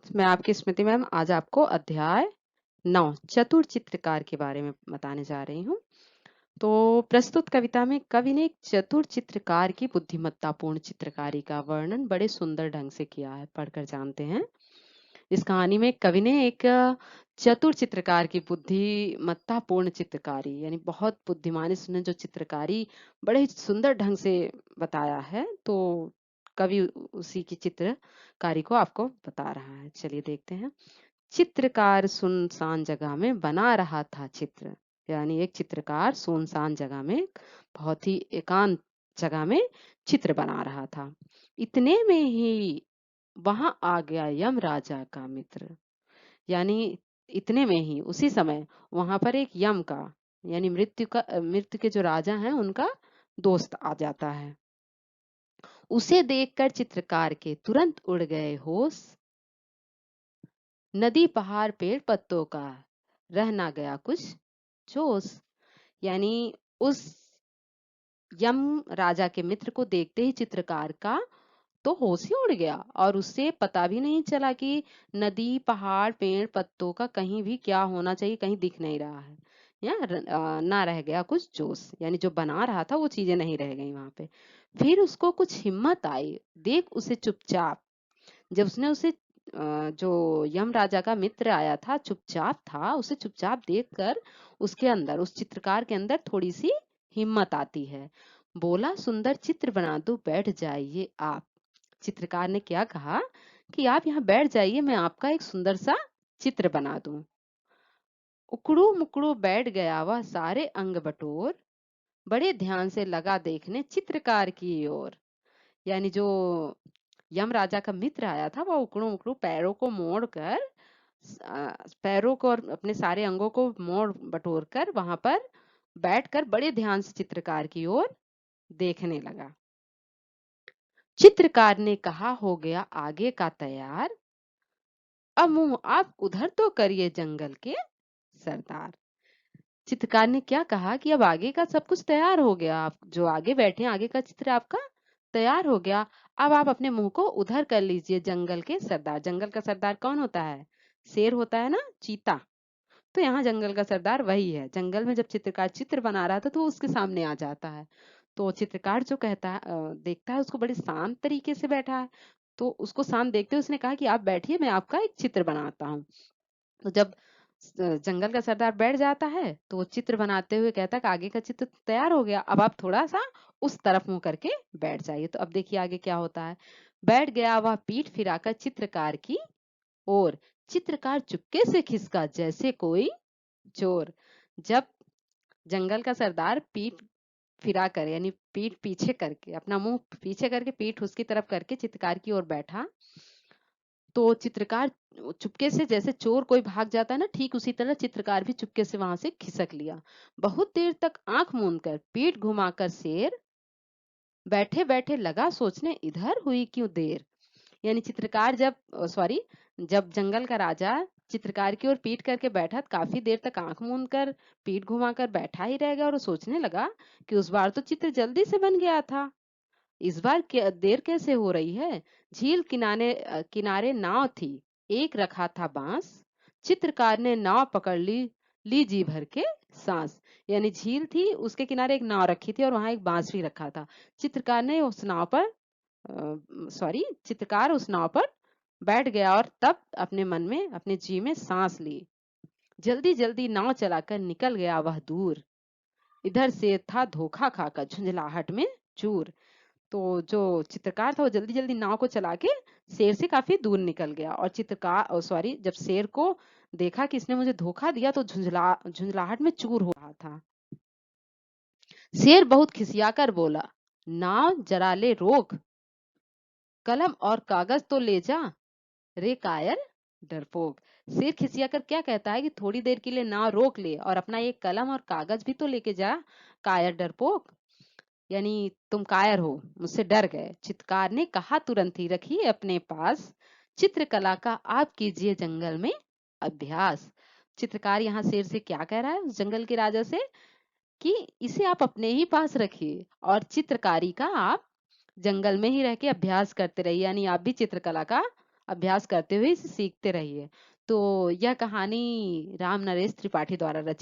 मैं आपकी स्मृति मैम आज आपको अध्याय 9 चतुर चित्रकार के बारे में बताने जा रही हूँ। तो प्रस्तुत कविता में कवि ने एक चतुर चित्रकार की बुद्धिमत्तापूर्ण चित्रकारी का वर्णन बड़े सुंदर ढंग से किया है। पढ़कर जानते हैं। इस कहानी में कवि ने एक चतुर चित्रकार की बुद्धिमत्तापूर्ण चित्रकारी यानी बहुत बुद्धिमानी से उसने जो चित्रकारी बड़े ही सुंदर ढंग से बताया है। तो कवि उसी की चित्रकारी को आपको बता रहा है। चलिए देखते हैं। चित्रकार सुनसान जगह में बना रहा था चित्र। यानी एक चित्रकार सुनसान जगह में बहुत ही एकांत जगह में चित्र बना रहा था। इतने में ही वहां आ गया यम राजा का मित्र। यानी इतने में ही उसी समय वहां पर एक यम का यानी मृत्यु के जो राजा हैं उनका दोस्त आ जाता है। उसे देखकर चित्रकार के तुरंत उड़ गए होश। नदी पहाड़ पेड़ पत्तों का रह ना गया कुछ जोश। यानी उस यम राजा के मित्र को देखते ही चित्रकार का तो होश ही उड़ गया और उससे पता भी नहीं चला कि नदी पहाड़ पेड़ पत्तों का कहीं भी क्या होना चाहिए कहीं दिख नहीं रहा है या ना रह गया कुछ जोश। यानी जो बना रहा था वो चीजें नहीं रह गई वहां पे। फिर उसको कुछ हिम्मत आई। देख उसे चुपचाप जब उसने उसे जो यम राजा का मित्र आया था चुपचाप था उसे चुपचाप देखकर उसके अंदर उस चित्रकार के अंदर थोड़ी सी हिम्मत आती है। बोला सुंदर चित्र बना दो बैठ जाइए आप। चित्रकार ने क्या कहा कि आप यहाँ बैठ जाइए मैं आपका एक सुंदर सा चित्र बना दूं। उकड़ू मुकड़ू बैठ गया वह सारे अंग बटोर। बड़े ध्यान से लगा देखने चित्रकार की ओर। यानी जो यम राजा का मित्र आया था वह उकड़ू मुकड़ू पैरों को मोड़ कर पैरों को और अपने सारे अंगों को मोड़ बटोर कर वहां पर बैठकर बड़े ध्यान से चित्रकार की ओर देखने लगा। चित्रकार ने कहा हो गया आगे का तैयार। अब मुंह आप उधर तो करिए जंगल के सरदार। चित्रकार ने क्या कहा कि अब आगे का सब कुछ तैयार हो गया। आप जो आगे बैठे हैं आगे का चित्र आपका तैयार हो गया। अब आप अपने मुंह को उधर कर लीजिए जंगल के सरदार। जंगल का सरदार कौन होता है? शेर होता है ना, चीता। तो यहाँ जंगल का सरदार वही है। जंगल में जब चित्रकार चित्र बना रहा था तो वो उसके सामने आ जाता है। तो चित्रकार जो कहता है देखता है उसको बड़े शांत तरीके से बैठा है। तो उसको शांत देखते हुए उसने कहा कि आप बैठिए मैं आपका एक चित्र बनाता हूँ। तो जब जंगल का सरदार बैठ जाता है तो वो चित्र बनाते हुए कहता है कि आगे का चित्र तैयार हो गया। अब आप थोड़ा सा उस तरफ मुंह करके बैठ जाइए। तो अब देखिए आगे क्या होता है। बैठ गया वह पीठ फिराकर चित्रकार की ओर। चित्रकार चुपके से खिसका जैसे कोई चोर। जब जंगल का सरदार पीठ फिरा कर यानी पीठ पीछे करके अपना मुंह पीछे करके पीठ उसकी तरफ करके चित्रकार की ओर बैठा तो चित्रकार चुपके से जैसे चोर कोई भाग जाता है ना ठीक उसी तरह चित्रकार भी चुपके से वहां से खिसक लिया। बहुत देर तक आंख मूंद कर पीठ घुमाकर शेर बैठे बैठे लगा सोचने इधर हुई क्यों देर। यानी चित्रकार जब सॉरी जब जंगल का राजा चित्रकार की ओर पीठ करके बैठा तो काफी देर तक आंख मूंद कर पीठ घुमाकर बैठा ही रह गया और वो सोचने लगा कि उस बार तो चित्र जल्दी से बन गया था। इस बार देर कैसे हो रही है। झील किनारे नाव थी। एक रखा था बांस। चित्रकार ने नाव पकड़ ली जी भर के सांस। यानी झील थी उसके किनारे एक नाव रखी थी और वहां एक बांस भी रखा था। चित्रकार ने उस नाव पर चित्रकार उस नाव पर बैठ गया और तब अपने मन में अपने जी में सांस ली। जल्दी जल्दी नाव चलाकर निकल गया वह दूर। इधर से था धोखा खाकर झुंझलाहट में चूर। तो जो चित्रकार था वो जल्दी जल्दी नाव को चला के शेर से काफी दूर निकल गया और चित्रकार सॉरी जब शेर को देखा कि इसने मुझे धोखा दिया तो झुंझलाहट में चूर हो रहा था। शेर बहुत खिसियाकर बोला नाव जरा ले रोक कलम और कागज तो ले जा रे कायर डरपोक। शेर खिसियाकर क्या कहता है कि थोड़ी देर के लिए नाव रोक ले और अपना एक कलम और कागज भी तो लेके जा कायर डरपोक। यानी तुम कायर हो मुझसे डर गए। चित्रकार ने कहा तुरंत ही रखिए अपने पास चित्रकला का आप कीजिए जंगल में अभ्यास। चित्रकार यहाँ शेर से क्या कह रहा है उस जंगल के राजा से कि इसे आप अपने ही पास रखिए और चित्रकारी का आप जंगल में ही रह के अभ्यास करते रहिए। यानी आप भी चित्रकला का अभ्यास करते हुए इसे सीखते रहिए। तो यह कहानी राम नरेश त्रिपाठी द्वारा रची